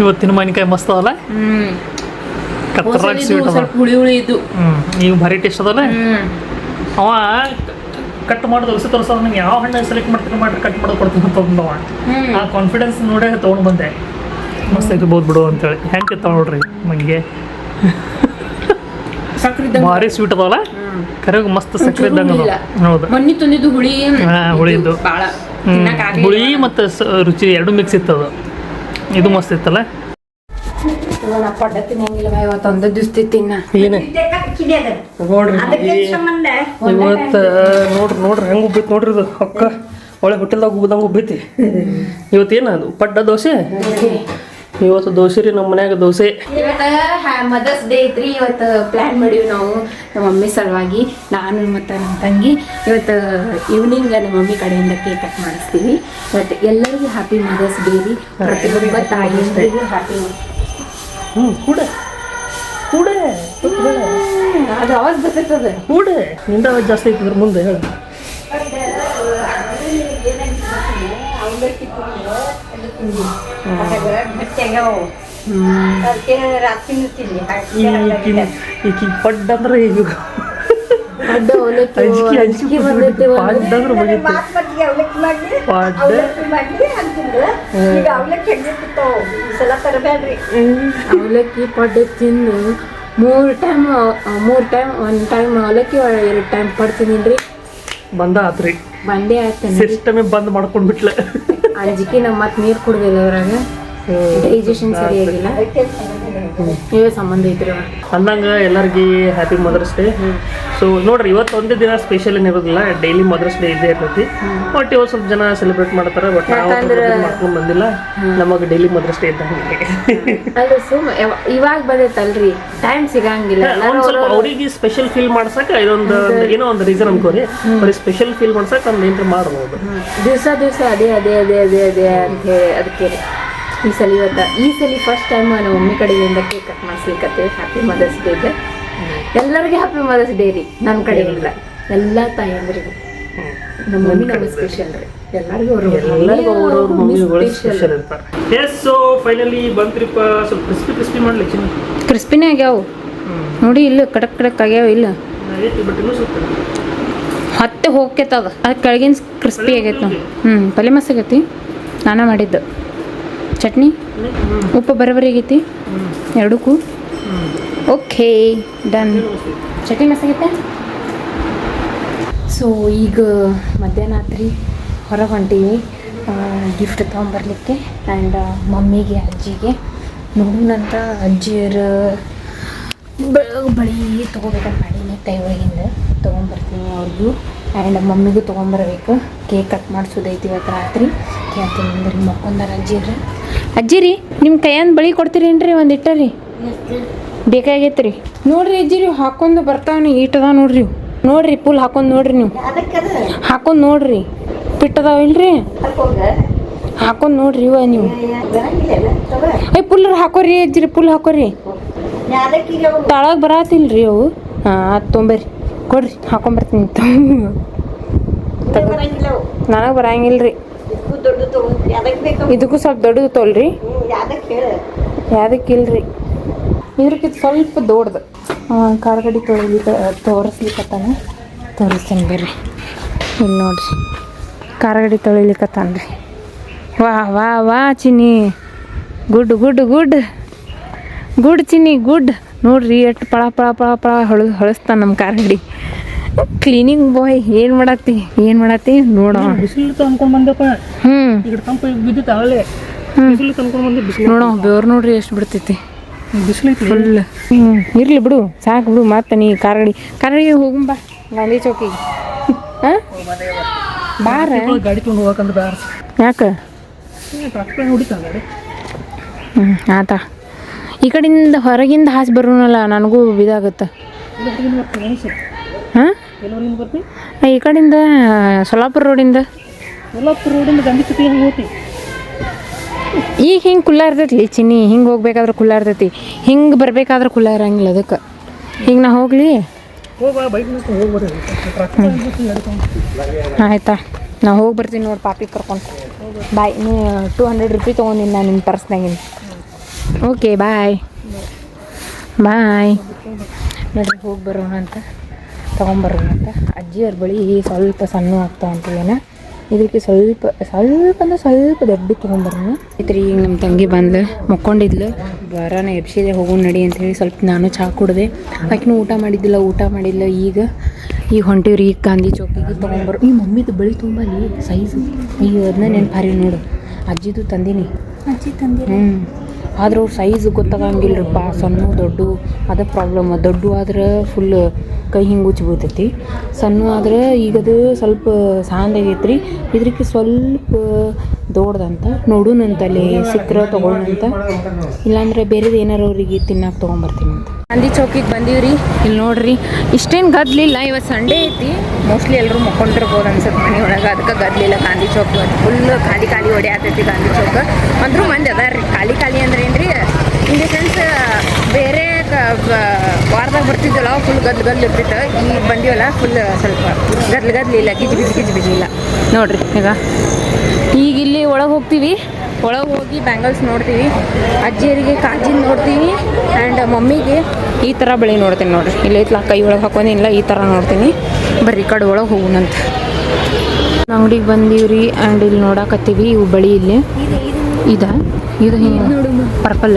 ಇವತ್ತಿನ ಮಾವಿನಕಾಯಿ ಮಸ್ತ್ ಅದಲ್ಲ ಕತ್ತರಾಗಿ ಸ್ವೀಟ್ ಅದ ಹುಳಿ ಹುಳಿ ಇದ್ದು ನೀವು ಭಾರಿ ಟೇಸ್ಟ್ ಅದಲ್ಲ ಅವ ಕಟ್ ಮಾಡೋದು ದೋಸೆ ತೋರಿಸೋದು ನಂಗೆ ಯಾವ ಹಣ್ಣು ಸೆಲೆಕ್ಟ್ ಮಾಡ್ರಿ ಕಟ್ ಮಾಡೋದು ಕೊಡ್ತೀನಿ ಅಂತ ತೊಗೊಂಡವ ಆ ಕಾನ್ಫಿಡೆನ್ಸ್ ನೋಡೇ ತೊಗೊಂಡು ಬಂದೆ ಮಸ್ತ್ ಆಗಿರ್ಬೋದು ಬಿಡು ಅಂತೇಳಿ ಹೆಂಗೆ ತೊಗೊಳ್ರಿ ಮಂಗೆ ಸಕ್ರೆ ಭಾರಿ ಸ್ವೀಟ್ ಅದಾವಲ್ಲ ಕರೆಗೆ ಮಸ್ತ್ ಸಕ್ಕರೆ ಇದ್ದಂಗೆ ಅದಾವ ಹೌದು ಮಣ್ಣಿ ತಂದಿದ್ದು ಹುಳಿ ಹುಳಿದ್ದು ಭಾಳ ಹುಳಿ ಮತ್ತು ರುಚಿ ಎರಡು ಮಿಕ್ಸ್ ಇತ್ತದು ಇದು ಮಸ್ತ್ ಇತ್ತಲ್ಲ ಪಡ್ಡ ತಿನ್ನಂಗಿಲ್ಲ ಇವತ್ತು ಒಂದೇ ದಿವ್ಸ ತಿನ್ನ ಏನು ಇವತ್ತು ನೋಡ್ರಿ ಹೆಂಗೆ ಉಬ್ಬೈತಿ ನೋಡ್ರಿ ಇದು ಅಕ್ಕ ಒಳ್ಳೆ ಹೋಟೆಲ್ದಾಗ ಉಬ್ಬದಂಗೆ ಉಬ್ಬೈತಿ ಇವತ್ತೇನು ಅದು ಪಡ್ಡ ದೋಸೆ ಇವತ್ತು ದೋಸೆ ರೀ ನಮ್ಮ ಮನ್ಯಾಗ ದೋಸೆ ಇವತ್ತು ಮದರ್ಸ್ ಡೇ ಐತ್ರಿ ಇವತ್ತು ಪ್ಲ್ಯಾನ್ ಮಾಡೀವಿ ನಾವು ನಮ್ಮ ಮಮ್ಮಿ ಸಲುವಾಗಿ ನಾನು ಮತ್ತು ನಮ್ಮ ತಂಗಿ ಇವತ್ತು ಈವ್ನಿಂಗ್ ನಮ್ಮ ಮಮ್ಮಿ ಕಡೆಯಿಂದ ಕೇಕ್ ಕಟ್ ಮಾಡಿಸ್ತೀವಿ ಇವತ್ತು ಎಲ್ಲರಿಗೂ ಹ್ಯಾಪಿ ಮದರ್ಸ್ ಡೇ ರೀ ಪ್ರತಿಯೊಬ್ಬ ತಾಯಿಯಂದ್ರಿಗೂ ಹ್ಯಾಪಿ ಕೂಡ ಕೂಡ ಅದು ಅವಾಗ ಬರ್ತೈತದ ಕೂಡ ನಿಂದ ಜಾಸ್ತಿ ಐತಿದ್ರ ಮುಂದೆ ಹೇಳು ಈಕಿ ಪಡ್ಡ ಅಂದ್ರೆ ಈಗ ಅವಲಕ್ಕಿ ಪಡ್ಡ ತಿಂದು ಮೂರು ಟೈಮ್ ಒಂದು ಟೈಮ್ ಅವಲಕ್ಕಿ 2 ಟೈಮ್ ಪಡ್ ತಿಂದಿನ್ರಿ ಬಂದ ಆತ್ರಿ ಬಂದೇ ಆಗ್ತೇನೆ ಸಿಸ್ಟಮೇ ಬಂದ್ ಮಾಡ್ಕೊಂಡ್ಬಿಟ್ಲ ಅಂಜಿಕೆ ನಮ್ಮ ಮತ್ತೆ ನೀರು ಕುಡ್ದಿಲ್ಲ ಅದ್ರಾಗ ಡೈಜೆಷನ್ ಸರಿಯಾಗಿಲ್ಲ ಇವೇ ಸಂಬಂಧ ಐತ್ರಿ ಅಂದಂಗ ಎಲ್ಲರಿಗೂ ಹ್ಯಾಪಿ ಮದರ್ಸ್ ಡೇ ಸೊ ನೋಡ್ರಿ ಇವತ್ತು ಒಂದೇ ದಿನ ಸ್ಪೆಷಲ್ ಏನಿರೋದಿಲ್ಲ ಡೈಲಿ ಮದರ್ಸ್ ಡೇ ಇದ್ದೇ ಇರ್ತೈತಿ ಬಟ್ ಇವತ್ತು ಸ್ವಲ್ಪ ಜನ ಸೆಲೆಬ್ರೇಟ್ ಮಾಡ್ತಾರೆ ಬಟ್ ನಾವು ಮಾಡ್ಕೊಂಡು ಬಂದಿಲ್ಲ ನಮಗೆ ಡೈಲಿ ಮದರ್ಸ್ ಡೇ ಇದ್ದಂಗೆ ಅಲ್ಲ ಇವಾಗ ಬಂದೈತಲ್ರಿ ಟೈಮ್ ಸಿಗಂಗಿಲ್ಲ ಸ್ವಲ್ಪ ಅವ್ರಿಗೆ ಸ್ಪೆಷಲ್ ಫೀಲ್ ಮಾಡ್ಸಕ ಇದೊಂದು ಏನೋ ಒಂದು ರೀಸನ್ ಅನ್ಕೋರಿ ಅವ್ರಿಗೆ ಸ್ಪೆಷಲ್ ಫೀಲ್ ಮಾಡ್ಸಕ್ ಒಂದು ಏನ್ರ ಮಾಡ್ಬೋದು ದಿವಸ ಅದೇ ಅದೇ ಅದೇ ಅದೇ ಅದೇ ಅಂತ ಹೇಳಿ ಅದಕ್ಕೆ ಈ ಸಲ ಫಸ್ಟ್ ಟೈಮ್ ನಮ್ಮ ಮಮ್ಮಿ ಕಡೆಯಿಂದ ಕೇಕ್ ಕಟ್ ಮಾಡಿಸ್ಲಿಕ್ಕೆ ಹ್ಯಾಪಿ ಮದರ್ಸ್ ಡೇ ಇದೆ ಎಲ್ಲರಿಗೂ ಹ್ಯಾಪಿ ಮದರ್ಸ್ ಡೇ ರೀ ನನ್ನ ಕಡೆಯಿಂದ ಎಲ್ಲ ತಾಯಂದ್ರಿಗೂ ನಮ್ಮ ಮಮ್ಮಿ ನಮ್ಮ ಸ್ಪೆಷಲ್ ರೀ ಎಲ್ಲರಿಗೂ ಅವ್ರವ್ರ ಮಮ್ಮಿಗಳು ಸ್ಪೆಷಲ್ ಇರ್ತಾರೆ ಎಸ್ ಸೊ ಫೈನಲಿ ಬಂತ್ರಿಪ್ಪ ಸ್ವಲ್ಪ ಕ್ರಿಸ್ಪಿ ಮಾಡ್ಲಿಕ್ಕೆ ಕ್ರಿಸ್ಪಿನೇ ಆಗ್ಯಾವ ನೋಡಿ ಇಲ್ಲ ಕಡಕ್ ಆಗ್ಯಾವ ಇಲ್ಲ ಬಟ್ ಇನ್ನೂ ಸ್ವಲ್ಪ ಮತ್ತೆ ಹೋಗ್ತದ ಅದು ಕೆಳಗಿನ ಕ್ರಿಸ್ಪಿ ಆಗೈತೆ ನಾವು ಪಲ್ಯ ಮಸ್ತ್ ಆಗೈತಿ ನಾನೇ ಮಾಡಿದ್ದು ಚಟ್ನಿ ಉಪ್ಪು ಬರೋಬ್ಬರಿ ಆಗೈತಿ ಎರಡಕ್ಕೂ ಓಕೆ ಡನ್ ಚಟ್ನಿ ಮಸ್ತ್ ಆಗೈತೆ ಸೊ ಈಗ ಮಧ್ಯಾಹ್ನ ಆತ್ರಿ ಹೊರಗೆ ಹೊಂಟೀವಿ ಗಿಫ್ಟ್ ತೊಗೊಂಬರ್ಲಿಕ್ಕೆ ಆ್ಯಂಡ್ ಮಮ್ಮಿಗೆ ಅಜ್ಜಿಗೆ ನೋಡೋಣಂತ ಅಜ್ಜಿಯರ ಬಳಿ ತೊಗೋಬೇಕಂತ ಮಾಡೀನಿ ಕೈ ಒಳಗಿಂದ ತೊಗೊಂಬರ್ತೀನಿ ಅವ್ರಿಗೂ ಆ್ಯಂಡ್ ಮಮ್ಮಿಗೂ ತೊಗೊಂಬರ್ಬೇಕು ಕೇಕ್ ಕಟ್ ಮಾಡಿಸೋದೈತಿ ಇವತ್ತು ರಾತ್ರಿ ಕೇಳ್ತೀನಿ ಅಂದ್ರೆ ಮಕ್ಕೊಂದಾರ ಅಜ್ಜಿ ರೀ ನಿಮ್ಮ ಕೈಯಂದು ಬಳಿ ಕೊಡ್ತೀರೇನ್ರಿ ಒಂದು ಇಟ್ಟರಿ ಬೇಕಾಗೈತೆ ರೀ ನೋಡ್ರಿ ಅಜ್ಜಿ ರೀ ಹಾಕೊಂಡು ಬರ್ತಾವನಿ ಈಟದ ನೋಡ್ರಿ ಫುಲ್ ಹಾಕೊಂಡು ನೋಡ್ರಿ ನೀವು ಹಾಕೊಂಡು ನೋಡ್ರಿ ಪಿಟ್ಟದಾವ ಇಲ್ರಿ ಹಾಕೊಂಡು ನೋಡ್ರಿ ಇವ ನೀವು ಫುಲ್ ಹಾಕೋರಿ ಅಜ್ಜಿ ರೀ ಫುಲ್ ಹಾಕೋರಿ ತಾಳಾಗ ಬರತ್ತಿಲ್ರಿ ಅವು ಅದು ತೊಂಬರ್ರಿ ಕೊಡ್ರಿ ಹಾಕೊಂಬರ್ತೀನಿ ನನಗೆ ಬರಂಗಿಲ್ರಿ ಇದಕ್ಕೂ ಸ್ವಲ್ಪ ದೊಡ್ಡದು ತೊಲ್ರಿ ಯಾವ್ದಕ್ಕಿಲ್ರಿ ಇದ್ರಕ್ಕಿಂತ ಸ್ವಲ್ಪ ದೊಡ್ಡದು ಕಾರಗಡಿ ತೋರಿಸ್ಲಿಕ್ಕತ್ತಾನ ತೋರಿಸ್ತೀನಿ ಬರ್ರಿ ಇಲ್ಲಿ ನೋಡ್ರಿ ಕಾರಗಡಿ ತೊಳಿಲಿಕ್ಕತ್ತಾನ್ರಿ ವಾ ಚಿನ್ನಿ ಗುಡ್ ಚಿನ್ನಿ ಗುಡ್ ನೋಡ್ರಿ ಎಷ್ಟು ಪಳ ಹೊಳಸ್ತಾನ ನಮ್ಮ ಕಾರಗಡಿ ಕ್ಲೀನಿಂಗ್ ಬಾಯ್ ಏನು ಮಾಡತ್ತಿ ನೋಡೋಣ ಬಿಸಿಲು ಅನ್ಕೊಂಡ್ ಬಂದಪ್ಪ ಈಗ ತಂಪು ಬಿದ್ದಿತ್ತು ಅವಳೆ ಬಿಸಿಲು ಅನ್ಕೊಂಡ್ ಬಂದೆ ಬಿಸಿಲು ನೋಡೋ ಬೆವ್ರು ನೋಡ್ರಿ ಎಷ್ಟು ಬಿಡ್ತೈತಿ ಬಿಸಿಲು ಫುಲ್ ಇರ್ಲಿ ಬಿಡು ಸಾಕು ಬಿಡು ಮತ್ತೆ ನೀ ಕಾರಗಡಿಗೆ ಹೋಗುಂಬಾ ಗಾಂಧಿ ಚೌಕಿಗೆ ಬಾರ ಗಾಡಿ ತೊಗೊಂಡು ಹೋಗಕಂದ್ರೆ ಬ್ಯಾಡ ಯಾಕೆ ಟ್ರಾಕ್ಟರ್ ಹೊಡಿತಾನ ಗಾಡಿ ಆತ ಈ ಕಡೆಯಿಂದ ಹೊರಗಿಂದ ಹಾಸಿ ಬರೋನಲ್ಲ ನನಗೂ ಇದಾಗುತ್ತೆ ಹಾಂ ಈ ಕಡೆಯಿಂದ ಸೊಲ್ಲಾಪುರ ರೋಡಿಂದ ಗಾಂಧಿ ಚೌಕಿ ಹೆಂಗೆ ಹೋಗ್ತಿ ಈಗ ಹಿಂಗೆ ಕುಲ್ಲ ಇರ್ತೈತಿ ಚಿನ್ನಿ ಹಿಂಗೆ ಹೋಗ್ಬೇಕಾದ್ರೆ ಕುಲ್ಲ ಇರ್ತೈತಿ ಹಿಂಗೆ ಬರ್ಬೇಕಾದ್ರೆ ಕುಲ್ಲ ಇರಂಗಿಲ್ಲ ಅದಕ್ಕೆ ಹಿಂಗೆ ನಾ ಹೋಗ್ಲಿ ಆಯ್ತಾ ನಾ ಹೋಗಿ ಬರ್ತೀನಿ ನೋಡಿ ಪಾಪಿ ಕರ್ಕೊಂಡು ಬಾಯ್ ನೀ 200 ರೂಪಾಯಿ ತೊಗೊಂಡಿನಿ ನಾನು ನಿಮ್ಮ ಪರ್ಸ್ನಾಗಿನ ಓಕೆ ಬಾಯ್ ಬಾಯ್. ನೋಡ್ರಿ ಹೋಗಿ ಬರೋಣ ಅಂತ ತೊಗೊಂಬರೋಣ ಅಂತ. ಅಜ್ಜಿಯವ್ರ ಬಳಿ ಸ್ವಲ್ಪ ಸಣ್ಣ ಆಗ್ತಾ ಅಂತೀವೇನ, ಇದಕ್ಕೆ ಸ್ವಲ್ಪ ಅಂದ್ರೆ ಸ್ವಲ್ಪ ದೊಡ್ಡ ತೊಗೊಂಬರೋಣ. ಐತ್ರಿ ಈಗ ನಮ್ಮ ತಂಗಿ ಬಂದ್ಲು, ಮಕ್ಕೊಂಡಿದ್ಲು, ಬರಾನ ಎಬ್ಸಿದೆ ಹೋಗೋಣ ನಡಿ ಅಂತ ಹೇಳಿ ಸ್ವಲ್ಪ ನಾನು ಚಹಾ ಕುಡ್ದೆ. ಆಕಿನೂ ಊಟ ಮಾಡಿಲ್ಲ. ಈಗ ಹೊಂಟಿವ್ರಿ ಈಗ ಗಾಂಧಿ ಚೌಕಿಗೆ ತೊಗೊಂಬರು. ಈ ಮಮ್ಮಿದು ಬಳಿ ತುಂಬ ಅಲ್ಲಿ ಸೈಜು ಈಗ ಅದನ್ನ ನೆನಪಾರಿ ನೋಡು. ಅಜ್ಜಿದು ತಂದೀನಿ, ಆದ್ರೆ ಅವ್ರು ಸೈಜ್ ಗೊತ್ತಾಗಂಗಿಲ್ಲರಪ್ಪ, ಸಣ್ಣ ದೊಡ್ಡ ಅದೇ ಪ್ರಾಬ್ಲಮ್. ದೊಡ್ಡ ಆದ್ರೆ ಫುಲ್ ಕೈ ಹಿಂಗೆ ಉಚ್ಚಿ ಬೀಳ್ತೈತಿ, ಸಣ್ಣ ಆದ್ರೆ ಈಗದು ಸ್ವಲ್ಪ ಸಾಂದಾಗೈತ್ರಿ. ಇದಕ್ಕೆ ಸ್ವಲ್ಪ ದೊಡ್ಡದಂತ ನೋಡೋಣಂತಲ್ಲಿ ಸಿಕ್ಕರೆ ತೊಗೊಳ್ಳೋಣಂತ, ಇಲ್ಲಾಂದ್ರೆ ಬೇರೆದು ಏನಾರು ಅವ್ರಿಗೆ ತಿನ್ನಕ್ಕೆ ತೊಗೊಂಬರ್ತೀನಿ ಅಂತ. ಗಾಂಧಿ ಚೌಕಿಗೆ ಬಂದೀವ್ರಿ. ಇಲ್ಲಿ ನೋಡ್ರಿ ಇಷ್ಟೇನು ಗದ್ಲಿಲ್ಲ, ಇವತ್ತು ಸಂಡೇ ಐತಿ, ಮೋಸ್ಟ್ಲಿ ಎಲ್ಲರೂ ಮಕ್ಕೊಂಡಿರ್ಬೋದು ಅನ್ಸುತ್ತೆ ಮನೆ ಒಳಗೆ, ಅದಕ್ಕೆ ಗದ್ಲಿಲ್ಲ. ಗಾಂಧಿ ಚೌಕ್ ಫುಲ್ ಖಾಲಿ ಹೊಡೆಯತೈತಿ ಗಾಂಧಿ ಚೌಕ್. ಅಂದ್ರೂ ಮಂದಿ ಅದಾರ ರೀ. ಖಾಲಿ ಅಂದ್ರೆ ಏನ್ರಿ, ಇನ್ ದ ಸೆನ್ಸ್ ಬೇರೆ ವಾರದಾಗ ಬರ್ತಿದ್ದಲ್ಲ ಫುಲ್ ಗದ್ಲು ಇರ್ತಿತ್ತು, ಈಗ ಬಂದೀವಲ್ಲ ಫುಲ್ ಸ್ವಲ್ಪ ಗದ್ಲಿಲ್ಲ, ಗಿಜಿ ಇಲ್ಲ ನೋಡ್ರಿ. ಈಗ ಇಲ್ಲಿ ಒಳಗೆ ಹೋಗ್ತೀವಿ, ಒಳಗೆ ಹೋಗಿ ಬ್ಯಾಂಗಲ್ಸ್ ನೋಡ್ತೀವಿ, ಅಜ್ಜಿಯರಿಗೆ ಕಾಜಿನ ನೋಡ್ತೀವಿ, ಆ್ಯಂಡ್ ಮಮ್ಮಿಗೆ ಈ ಥರ ಬಳಿ ನೋಡ್ತೀನಿ ನೋಡ್ರಿ. ಇಲ್ಲಿ ಐತ್ಲ ಕೈ ಒಳಗೆ ಹಾಕೋದಿಲ್ಲ, ಈ ಥರ ನೋಡ್ತೀನಿ. ಬರ್ರಿ ಕಡೆ ಒಳಗೆ ಹೋಗೋಣಂತ. ಅಂಗಡಿಗೆ ಬಂದೀವ್ರಿ ಆ್ಯಂಡ್ ಇಲ್ಲಿ ನೋಡಾಕತ್ತೀವಿ ಇವು ಬಳಿ. ಇಲ್ಲಿ ಇದು ಹಿಂಗೆ ಪರ್ಪಲ್,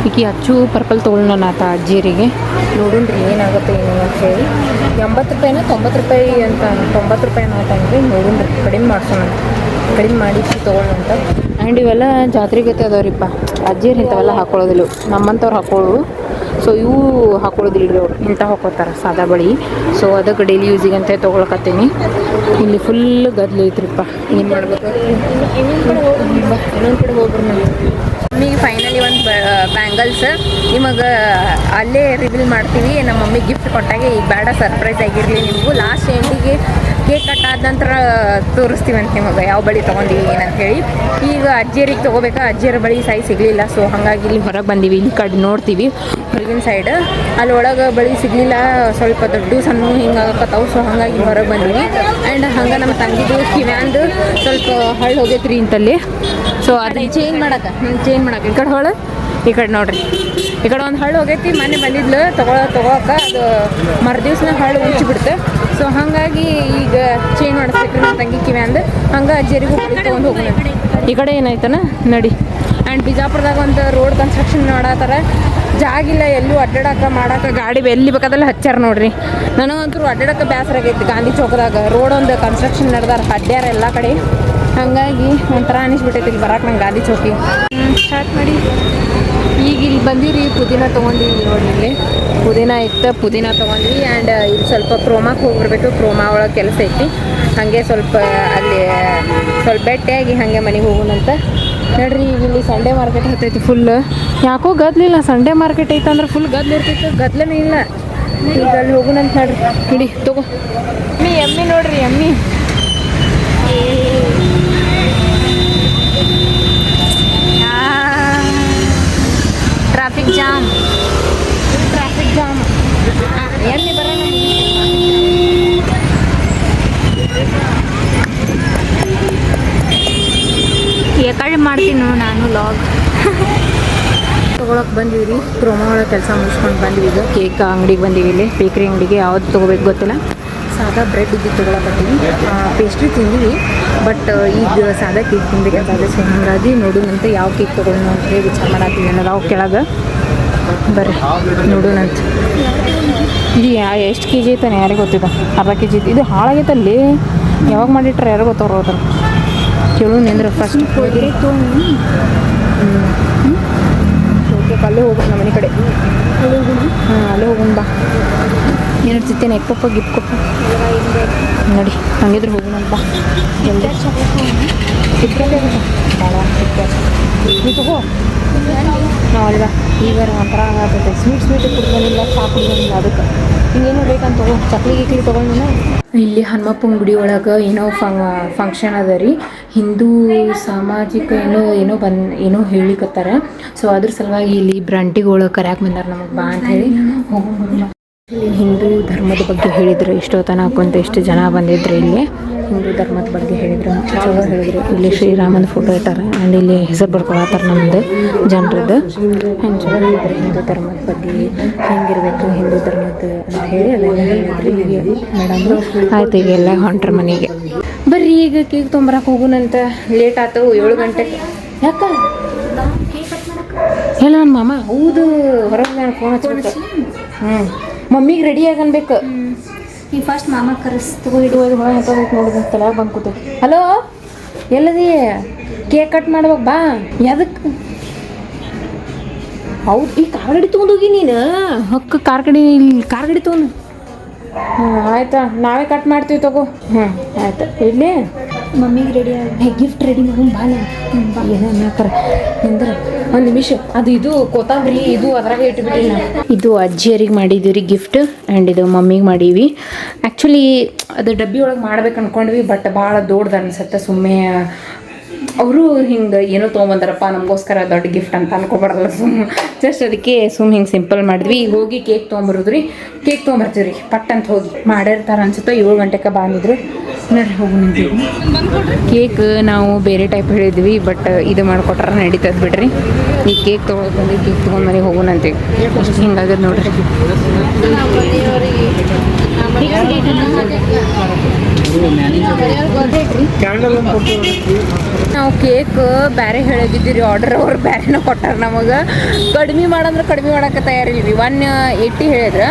ಈಕಿ ಅಚ್ಚು ಪರ್ಪಲ್ ತೊಗೊಳ್ಳೋಣ ಆತ ಅಜ್ಜಿಯರಿಗೆ. ನೋಡೋಣ್ರಿ ಏನಾಗುತ್ತೆ ಏನು ಅಂತ ಹೇಳಿ. 80 ರೂಪಾಯಿನ 90 ರೂಪಾಯಿ ಅಂತ, 90 ರೂಪಾಯಿ ಅಂತಂದ್ರೆ ನೋಡೋಣ್ರಿ, ಕಡಿಮೆ ಮಾಡಿ ತೊಗೊಳ್ಳೋಣ ಅಂತ. ಆ್ಯಂಡ್ ಇವೆಲ್ಲ ಜಾತ್ರೆಗತೆ ಅದಾವ್ರಿಪ್ಪ, ಅಜ್ಜಿಯರು ಇಂಥವೆಲ್ಲ ಹಾಕೊಳ್ಳೋದಿಲ್ಲ, ನಮ್ಮಂಥವ್ರು ಹಾಕೊಳ್ಳೋದು. ಸೊ ಇವು ಹಾಕೊಳ್ಳೋದಿಲ್ಲ ರೀ, ಅವ್ರು ಇಂಥ ಹಾಕೋತಾರೆ ಸಾದಾ ಬಳಿ. ಸೊ ಅದಕ್ಕೆ ಡೈಲಿ ಯೂಸಿಗೆ ಅಂತ ತೊಗೊಳಕತ್ತೀನಿ. ಇಲ್ಲಿ ಫುಲ್ ಗದ್ಲು ಐತ್ರಿಪ್ಪ, ಏನು ಮಾಡ್ಬೇಕು. ಇನ್ನೊಂದು ಕಡೆ ಹೋಗ್ರಿ ನಾವು. ಮಮ್ಮಿಗೆ ಫೈನಲಿ ಒಂದು ಬ್ಯಾಂಗಲ್ಸ್ ನಿಮಗೆ ಅಲ್ಲೇ ರಿವೀಲ್ ಮಾಡ್ತೀವಿ. ನಮ್ಮ ಮಮ್ಮಿ ಗಿಫ್ಟ್ ಕೊಟ್ಟಾಗೆ ಈಗ ಬೇಡ, ಸರ್ಪ್ರೈಸ್ ಆಗಿರಲಿ ನಿಮಗೂ. ಲಾಸ್ಟ್ ಎಂಡಿಗೆ ಕೇಕ್ ಕಟ್ ಆದ ನಂತರ ತೋರಿಸ್ತೀವಿ ಅಂತ ನಿಮಗೆ ಯಾವ ಬಳಿ ತೊಗೊಂಡಿವಿ ಏನಂತ ಹೇಳಿ. ಈಗ ಅಜ್ಜಿಯರಿಗೆ ತೊಗೋಬೇಕಾ, ಅಜ್ಜಿಯರ ಬಳಿ ಸೈಜ್ ಸಿಗಲಿಲ್ಲ, ಸೊ ಹಾಗಾಗಿ ಇಲ್ಲಿ ಹೊರಗೆ ಬಂದೀವಿ. ಇಲ್ಲಿ ಕಡೆ ನೋಡ್ತೀವಿ ಹೊರಗಿನ ಸೈಡ್, ಅಲ್ಲಿ ಒಳಗೆ ಬಳಿ ಸಿಗಲಿಲ್ಲ, ಸ್ವಲ್ಪ ದೊಡ್ಡ ಸಣ್ಣ ಹಿಂಗಾಗತ್ತವು. ಸೊ ಹಾಗಾಗಿ ಹೊರಗೆ ಬಂದೀವಿ. ಆ್ಯಂಡ್ ಹಂಗೆ ನಮ್ಮ ತಂಗಿದು ಕಿವ್ಯಾಂದು ಸ್ವಲ್ಪ ಹಳ್ಳು ಹೋಗೈತ್ರಿ ಇಂತಲ್ಲಿ. ಸೊ ಅದನ್ನ ಚೇಂಜ್ ಮಾಡಕ್ಕೆ ಈ ಕಡೆ ಹೊಳೆ, ಈ ಕಡೆ ನೋಡ್ರಿ, ಈ ಕಡೆ ಒಂದು ಹಳ್ಳು ಹೋಗೈತಿ. ಮನೆ ಬಂದಿದ್ಲು ತೊಗೊಳಕ್ಕೆ, ಅದು ಮರುದಿವ್ಸನ ಹಳ್ಳು ಉಚ್ಚಿಬಿಡ್ತು. ಸೊ ಹಾಗಾಗಿ ಈಗ ಚೇಂಜ್ ಮಾಡಿಸ್ಬೇಕ್ರಿ ನಮ್ಮ ತಂಗಿ ಕಿವ್ಯಾಂದು. ಹಂಗೆ ಅಜ್ಜಿಯರಿಗೂ ತೊಗೊಂಡು ಹೋಗೋಣ. ಈ ಕಡೆ ಏನಾಯ್ತನ ನಡಿ. ಆ್ಯಂಡ್ ಬಿಜಾಪುರದಾಗ ಒಂದು ರೋಡ್ ಕನ್ಸ್ಟ್ರಕ್ಷನ್ ಮಾಡತ್ತಾರ, ಜಾಗಿಲ್ಲ ಎಲ್ಲೂ ಅಡ್ಡಾಡಕ್ಕೆ ಮಾಡಕ್ಕೆ, ಗಾಡಿ ಎಲ್ಲಿ ಬೇಕಾದಲ್ಲಿ ಹಚ್ಚಾರ ನೋಡ್ರಿ. ನನಗಂತೂ ಅಡ್ಡಾಡಕ್ಕೆ ಬೇಸರ ಆಗೈತಿ. ಗಾಂಧಿ ಚೌಕದಾಗ ರೋಡ್ ಒಂದು ಕನ್ಸ್ಟ್ರಕ್ಷನ್ ನಡೆದಾರ, ಅಡ್ಡ್ಯಾರ ಎಲ್ಲ ಕಡೆ. ಹಾಗಾಗಿ ಒಂಥರ ಅನಿಸ್ಬಿಟ್ಟೈತಿ ಇಲ್ಲಿ ಬರಕ್ಕೆ ನಂಗೆ ಗಾಂಧಿ ಚೌಕಿ. ಸ್ಟಾರ್ಟ್ ಮಾಡಿ. ಈಗ ಇಲ್ಲಿ ಬಂದಿರಿ, ಪುದೀನ ತೊಗೊಂಡಿವಿ ನೋಡಿ. ಇಲ್ಲಿ ಪುದೀನ ತೊಗೊಂಡ್ವಿ. ಆ್ಯಂಡ್ ಇಲ್ಲಿ ಸ್ವಲ್ಪ ಕ್ರೋಮಾಕ್ಕೆ ಹೋಗ್ಬರ್ಬೇಕು, ಕ್ರೋಮಾ ಒಳಗೆ ಕೆಲಸ ಐತಿ. ಹಾಗೆ ಸ್ವಲ್ಪ ಅಲ್ಲಿ ಸ್ವಲ್ಪ ಬೆಟ್ಟೆಯಾಗಿ ಹಾಗೆ ಮನೆಗೆ ಹೋಗೋಣಂತ ನೋಡ್ರಿ. ಈಗ ಇಲ್ಲಿ ಸಂಡೇ ಮಾರ್ಕೆಟ್ ಹತ್ತೈತಿ ಫುಲ್. ಯಾಕೋ ಗದ್ಲಿಲ್ಲ, ಸಂಡೇ ಮಾರ್ಕೆಟ್ ಐತೆ ಅಂದ್ರೆ ಫುಲ್ ಗದ್ಲು ಇರ್ತಿತ್ತು, ಗದ್ಲನೇ ಇಲ್ಲ. ಈಗ ಅಲ್ಲಿ ಹೋಗೋಣಂತ ನೋಡ್ರಿ. ಹಿಡಿ ತಗೋ ಎಮ್ಮಿ ನೋಡ್ರಿ, ಎಮ್ಮಿ ಟ್ರಾಫಿಕ್ ಜಾಮ್ ಎಲ್ಲಿ ಬರೋಣ. ಯಾಕಡೆ ಮಾಡ್ತೀನಿ ನಾನು ಲಾಗ್ ತೊಗೊಳಕ್ಕೆ ಬಂದೀವಿ. ಕ್ರೋಮಾ ಒಳಗೆ ಕೆಲಸ ಮುಗಿಸ್ಕೊಂಡು ಬಂದ್ವಿ. ಈಗ ಕೇಕ್ ಅಂಗಡಿಗೆ ಬಂದೀವಿ, ಇಲ್ಲಿ ಬೇಕ್ರಿ ಅಂಗಡಿಗೆ. ಯಾವ್ದು ತೊಗೋಬೇಕು ಗೊತ್ತಿಲ್ಲ, ಸಾದಾ ಬ್ರೆಡ್ ಇದ್ದು ತೊಗೊಳಕತ್ತೀವಿ. ಪೇಸ್ಟ್ರಿ ತಿಂದೀವಿ, ಬಟ್ ಈಗ ಸಾದಾ ಕೇಕ್ ತಿನ್ಬೇಕಂತ. ಸೊ ಹಾಗಾಗಿ ನೋಡೋಣಂತ ಯಾವ ಕೇಕ್ ತೊಗೊಳ್ಳೋಣ ಅಂತ ಹೇಳಿ ವಿಚಾರ ಮಾಡತ್ತೀವಿ ಅನ್ನೋದು. ಅವು ಕೆಳಗೆ ಬರ್ರಿ ನೋಡೋಣಂತ. ಇದು ಎಷ್ಟು ಕೆ ಜಿ ಐತಾನೆ ಯಾರಿಗೆ ಗೊತ್ತಿದೆ, ಅರ್ಧ ಕೆ ಜಿ ಐತಿ. ಇದು ಹಾಳಾಗೈತಲ್ಲಿ, ಯಾವಾಗ ಮಾಡಿಟ್ರೆ ಯಾರು ಗೊತ್ತವ್ರು ಹೋದ್ರೆ ಕೇಳು ನಿಂದ್ರೆ ಫಸ್ಟ್. ಓಕೆ, ಅಲ್ಲೇ ಹೋಗ್ಬೇಕು ನಮ್ಮ ಮನೆ ಕಡೆ. ಅಲ್ಲೇ ಹೋಗೋಣ ಬಾ. ಏನು ಇಡ್ತಿತ್ತೇನೆ, ಎಗ್ ಪಪ್ಪ ಗಿಫ್ಟ್ ಕೊಪ್ಪ ನೋಡಿ. ಹಂಗಿದ್ರೆ ಹೋಗೋಣ ಬಾ. ಜಲ್ದಿ ಟಿಕ್ಕೆಟ್ ಭಾಳ ನೀವು ತಗೋ. ನಾವು ಅಲ್ವಾ ಈಗ ಒಂಥರ ಆಗತ್ತೆ, ಸ್ವೀಟ್ ಕುಡ್ಕೊಂಡಿಲ್ಲ, ಚಾ ಕುಡ್ಕೊಂಡಿಲ್ಲ. ಅದಕ್ಕೆ ಹಿಂಗೇನೋ ಬೇಕಂತ ತಗೋ, ಚಕ್ಲಿ ಗಿಕ್ಲಿ ತೊಗೊಂಡು. ಇಲ್ಲಿ ಹನುಮಪ್ಪನ ಗುಡಿ ಒಳಗೆ ಏನೋ ಫಂಕ್ಷನ್ ಅದ ರೀ, ಹಿಂದೂ ಸಾಮಾಜಿಕ ಏನೋ ಹೇಳಿಕತ್ತಾರ. ಸೊ ಅದ್ರ ಸಲುವಾಗಿ ಇಲ್ಲಿ ಬ್ರಂಟಿಗಳು ಕರ್ಯಾಕೆ ಬಂದಾರ ನಮಗೆ ಬಾ ಅಂತ ಹೇಳಿ ಹೋಗೋಣ. ಇಲ್ಲಿ ಹಿಂದೂ ಧರ್ಮದ ಬಗ್ಗೆ ಹೇಳಿದ್ರು. ಇಷ್ಟೋ ತನಕ ಕುಂತ ಎಷ್ಟು ಜನ ಬಂದಿದ್ರು ಇಲ್ಲಿ. ಹಿಂದೂ ಧರ್ಮದ ಬಗ್ಗೆ ಹೇಳಿದ್ರು, ಚಲೋ ಹೇಳಿದ್ರು. ಇಲ್ಲಿ ಶ್ರೀರಾಮನ ಫೋಟೋ ಇಟ್ಟಾರ ಆ್ಯಂಡ್ ಇಲ್ಲಿ ಹೆಸರು ಬರ್ಕೊಳತ್ತಾರ ನಮ್ಮದು ಜನರದ್ದು. ಹ್ಯಾಂಗೆ ಚಲೋ ಹೇಳಿದ್ರು ಹಿಂದೂ ಧರ್ಮದ ಬಗ್ಗೆ, ಹೆಂಗಿರ್ಬೇಕು ಹಿಂದೂ ಧರ್ಮದ್ದು ಅಂತ ಹೇಳಿ ಅದೆಲ್ಲ ಹೇಳಿದ್ರು. ಈಗ ಮೇಡಮ್ ಆಯ್ತು ಈಗ ಎಲ್ಲ ಹೊಂಟ್ರ ಮನೆಗೆ. ಬರ್ರಿ ಈಗ ಕೇಕ್ ತೊಂಬರಕ್ಕೆ ಹೋಗುನಂತ. ಲೇಟ್ ಆಯ್ತು 7 ಗಂಟೆಗೆ. ಯಾಕ ಎಲ್ಲ ನನ್ನ ಮಾಮ ಹೌದು ಹೊರಗೆ ನಾನು ಫೋನ್ ಹಚ್ಬಿಟ್ಟು ಮಮ್ಮಿಗೆ ರೆಡಿ ಆಗನ್ಬೇಕು. ಈ ಫಸ್ಟ್ ಮಾಮ ಕರೆಸ್ತು ಇಡುವಾಗ ಹೊಳ ಹಾಕೋಬೇಕು ನೋಡಿದ ತಲೆ ಬಂದು ಕೂತು. ಹಲೋ ಎಲ್ಲದಿ ಕೇಕ್ ಕಟ್ ಮಾಡ್ಬೇಕು ಬಾ. ಯಾವ್ದಕ್ಕೆ? ಹೌದು ಈ ಕಾರ್ ಗಾಡಿ ತೊಗೊಂಡೋಗಿ ನೀನು ಹಕ್ಕ ಕಾರ್ ಗಾಡಿ ಇಲ್ಲಿ ಕಾರ್ ಗಾಡಿ ತೊಗೊಂಡು. ಆಯ್ತಾ ನಾವೇ ಕಟ್ ಮಾಡ್ತೀವಿ ತಗೋ. ಆಯ್ತು ಇಡ್ಲಿ. ಮಮ್ಮಿಗೆ ರೆಡಿ ಆಗಿ ಗಿಫ್ಟ್ ರೆಡಿ ಮಾಡೋಣ ಬಾಲೆ ಏನೋ ಅನ್ನಕ್ಕಾರ ನಿಂದ್ರೆ ಒಂದು ನಿಮಿಷ. ಅದು ಇದು ಕೊತ್ತಂಬರಿ ಇದು ಅದ್ರಾಗೆ ಇಟ್ಬಿಟ್ರಿ ನಾ. ಇದು ಅಜ್ಜಿಯರಿಗೆ ಮಾಡಿದ್ದೀವಿ ರೀ ಗಿಫ್ಟ್ ಆ್ಯಂಡ್ ಇದು ಮಮ್ಮಿಗೆ ಮಾಡೀವಿ. ಆ್ಯಕ್ಚುಲಿ ಅದು ಡಬ್ಬಿ ಒಳಗೆ ಮಾಡ್ಬೇಕು ಅಂದ್ಕೊಂಡ್ವಿ, ಬಟ್ ಭಾಳ ದೊಡ್ಡದು ಅನ್ಸುತ್ತೆ. ಸುಮ್ಮನೆ ಅವರು ಹಿಂಗೆ ಏನೋ ತೊಗೊಂಬಂದಾರಪ್ಪ ನಮಗೋಸ್ಕರ ದೊಡ್ಡ ಗಿಫ್ಟ್ ಅಂತ ಅನ್ಕೊಬಾರ್ದಲ್ಲ. ಜಸ್ಟ್ ಅದಕ್ಕೆ ಹಿಂಗೆ ಸಿಂಪಲ್ ಮಾಡಿದ್ವಿ. ಈಗ ಹೋಗಿ ಕೇಕ್ ತೊಗೊಂಬರೋದು ರೀ. ಕೇಕ್ ತೊಗೊಂಬರ್ತೀವಿ ರೀ ಪಟ್ ಅಂತ ಹೋಗಿ ಮಾಡಿರ್ತಾರೆ ಅನ್ಸುತ್ತೆ. 7 ಗಂಟೆಗೆ ಬಂದಿದ್ರು ನೋಡ್ರಿ ಹೋಗಿ ನಿಂತೀವಿ. ಕೇಕ್ ನಾವು ಬೇರೆ ಟೈಪ್ ಹೇಳಿದ್ವಿ, ಬಟ್ ಇದು ಮಾಡಿಕೊಟ್ರ ನಡೀತದೆ ಬಿಡ್ರಿ. ಈ ಕೇಕ್ ತೊಗೊಳಕ್ಕೆ ಬಂದು ಕೇಕ್ ತೊಗೊಂಡು ಮನೆಗೆ ಹೋಗೋಣಂತೀವಿ. ಅಷ್ಟು ಹಿಂಗಾಗದು ನೋಡ್ರಿ. ನಾವು ಕೇಕ್ ಬೇರೆ ಹೇಳಿದ್ದಿರಿ ಆರ್ಡರ್, ಅವ್ರು ಬೇರೆನ ಕೊಟ್ಟಾರ ನಮಗೆ. ಕಡಿಮೆ ಮಾಡಂದ್ರೆ ಕಡಿಮೆ ಮಾಡೋಕ್ಕೆ ತಯಾರಿದ್ದೀವಿ. 180 ಹೇಳಿದ್ರೆ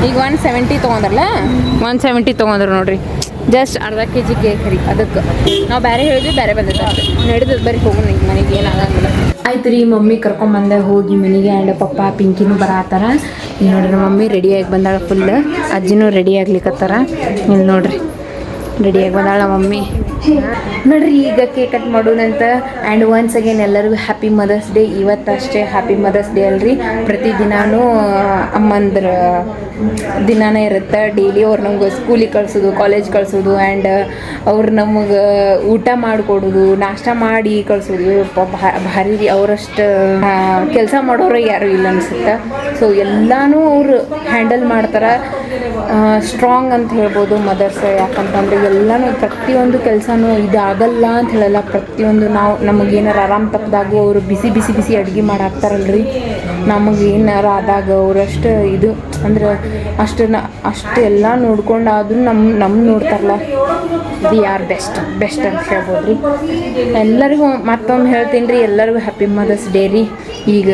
ಈಗ 170 ತೊಗೊಂಡ್ರಲ್ಲ, 170 ತೊಗೊಂಡ್ರು ನೋಡ್ರಿ. ಜಸ್ಟ್ ಅರ್ಧ kg ಕೇಕ್ ರೀ. ಅದಕ್ಕೆ ನಾವು ಬೇರೆ ಹೇಳಿದ್ವಿ, ಬೇರೆ ಬಂದಿದ್ದೆ ಅಷ್ಟೇ. ನಡೀತದೆ ಬರ್ರಿ ಹೋಗೋಣ ಈಗ ಮನೆಗೆ, ಏನಾಗಂಗಿಲ್ಲ. ಆಯ್ತು ರೀ ಮಮ್ಮಿ ಕರ್ಕೊಂಬಂದೆ ಹೋಗಿ ಮನೆಗೆ. ಆ್ಯಂಡ್ ಪಪ್ಪ ಪಿಂಕಿನೂ ಬರತ್ತಾರ. ಇಲ್ಲಿ ನೋಡ್ರಿ ಮಮ್ಮಿ ರೆಡಿಯಾಗಿ ಬಂದಾಳ ಫುಲ್. ಅಜ್ಜಿನೂ ರೆಡಿ ಆಗ್ಲಿಕ್ಕತ್ತಾರ. ಇಲ್ಲಿ ನೋಡ್ರಿ ರೆಡಿಯಾಗಿ ಬಂದಾಳ ಮಮ್ಮಿ. ನೋಡ್ರಿ ಈಗ ಕೇಕ್ ಕಟ್ ಮಾಡೋಣಂತ. ಆ್ಯಂಡ್ ಒನ್ಸ್ ಅಗೇನ್ ಎಲ್ಲರಿಗೂ ಹ್ಯಾಪಿ ಮದರ್ಸ್ ಡೇ. ಇವತ್ತಷ್ಟೇ ಹ್ಯಾಪಿ ಮದರ್ಸ್ ಡೇ ಅಲ್ರಿ, ಪ್ರತಿದಿನಾನು ಅಮ್ಮಂದ್ರ ದಿನಾನೇ ಇರುತ್ತೆ. ಡೈಲಿ ಅವ್ರು ನಮ್ಗೆ ಸ್ಕೂಲಿಗೆ ಕಳ್ಸೋದು, ಕಾಲೇಜ್ ಕಳ್ಸೋದು, ಆ್ಯಂಡ್ ಅವ್ರು ನಮಗೆ ಊಟ ಮಾಡಿಕೊಡೋದು, ನಾಷ್ಟ ಮಾಡಿ ಕಳ್ಸೋದು. ಭಾರಿ ರೀ. ಅವರಷ್ಟು ಕೆಲಸ ಮಾಡೋರು ಯಾರು ಇಲ್ಲ ಅನ್ಸುತ್ತೆ. ಸೊ ಎಲ್ಲನೂ ಅವರು ಹ್ಯಾಂಡಲ್ ಮಾಡ್ತಾರೆ. ಸ್ಟ್ರಾಂಗ್ ಅಂತ ಹೇಳ್ಬೋದು ಮದರ್ಸ್. ಯಾಕಂತಂದರೆ ಎಲ್ಲನೂ ಪ್ರತಿಯೊಂದು ಕೆಲಸನೂ ಇದಾಗಲ್ಲ ಅಂತ ಹೇಳಲ್ಲ. ಪ್ರತಿಯೊಂದು ನಾವು ನಮಗೇನಾರು ಆರಾಮ್ ತಪ್ಪದಾಗೂ ಅವರು ಬಿಸಿ ಬಿಸಿ ಬಿಸಿ ಅಡುಗೆ ಮಾಡಾಕ್ತಾರಲ್ರಿ. ನಮಗೇನಾರು ಆದಾಗ ಅವರಷ್ಟು ಇದು ಅಂದ್ರೆ ಅಷ್ಟು ಎಲ್ಲ ನೋಡ್ಕೊಂಡಾದ್ರೂ ನಮ್ಮ ನೋಡ್ತಾರಲ್ಲ, ಇದು ಯಾರು ಬೆಸ್ಟ್ ಅಂತ ಹೇಳ್ಬೋದು ರೀ. ಎಲ್ಲರಿಗೂ ಮತ್ತೊಮ್ಮೆ ಹೇಳ್ತೀನಿ ರೀ, ಎಲ್ಲರಿಗೂ ಹ್ಯಾಪಿ ಮದರ್ಸ್ ಡೇ ರೀ. ಈಗ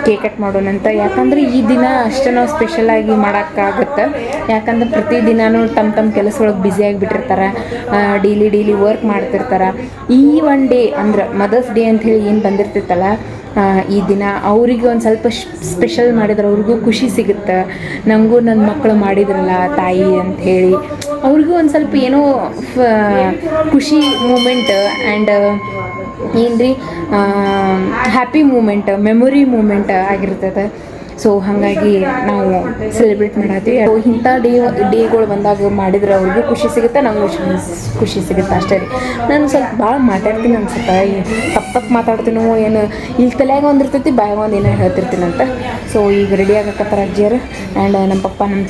ಕೇಕ್ ಕಟ್ ಮಾಡೋಣಂತ. ಯಾಕಂದರೆ ಈ ದಿನ ಅಷ್ಟೇ ನಾವು ಸ್ಪೆಷಲಾಗಿ ಮಾಡೋಕ್ಕಾಗತ್ತೆ. ಯಾಕಂದ್ರೆ ಪ್ರತಿದಿನವೂ ತಮ್ಮ ಕೆಲಸ ಒಳಗೆ ಬ್ಯುಸಿಯಾಗಿಬಿಟ್ಟಿರ್ತಾರೆ. ಡೈಲಿ ವರ್ಕ್ ಮಾಡ್ತಿರ್ತಾರೆ. ಈ ಒನ್ ಡೇ ಅಂದ್ರೆ ಮದರ್ಸ್ ಡೇ ಅಂಥೇಳಿ ಏನು ಬಂದಿರ್ತೈತಲ್ಲ, ಈ ದಿನ ಅವರಿಗೆ ಒಂದು ಸ್ವಲ್ಪ ಸ್ಪೆಷಲ್ ಮಾಡಿದ್ರೆ ಅವ್ರಿಗೂ ಖುಷಿ ಸಿಗುತ್ತೆ. ನನಗೂ ನನ್ನ ಮಕ್ಕಳು ಮಾಡಿದ್ರಲ್ಲ ತಾಯಿ ಅಂಥೇಳಿ ಅವ್ರಿಗೂ ಒಂದು ಸ್ವಲ್ಪ ಏನೋ ಖುಷಿ ಮೂಮೆಂಟ್ ಆ್ಯಂಡ್ ಏನು ರೀ ಹ್ಯಾಪಿ ಮೂಮೆಂಟ್, ಮೆಮೊರಿ ಮೂಮೆಂಟ್ ಆಗಿರ್ತದೆ. ಸೊ ಹಾಗಾಗಿ ನಾವು ಸೆಲೆಬ್ರೇಟ್ ಮಾಡತ್ತೀವಿ. ಇಂಥ ಡೇಗಳು ಬಂದಾಗ ಮಾಡಿದ್ರೆ ಅವ್ರಿಗೂ ಖುಷಿ ಸಿಗುತ್ತೆ, ನಮಗೂ ಖುಷಿ ಸಿಗುತ್ತೆ ಅಷ್ಟೇ ರೀ. ನಾನು ಸ್ವಲ್ಪ ಭಾಳ ಮಾತಾಡ್ತೀನಿ ಅನ್ಸುತ್ತೆ. ತಪ್ಪು ಮಾತಾಡ್ತೀನೋ ಏನು, ಇಲ್ಲಿ ತಲೆಯಾಗ ಒಂದಿರ್ತೈತಿ, ಬಾಯಾಗ ಒಂದು ಏನೋ ಹೇಳ್ತಿರ್ತೀನಂತ. ಸೊ ಈಗ ರೆಡಿ ಆಗಕತ್ತಾರ ಅಜ್ಜಿಯರು. ಆ್ಯಂಡ್ ನಮ್ಮ ಪಪ್ಪ ನಮ್ಮ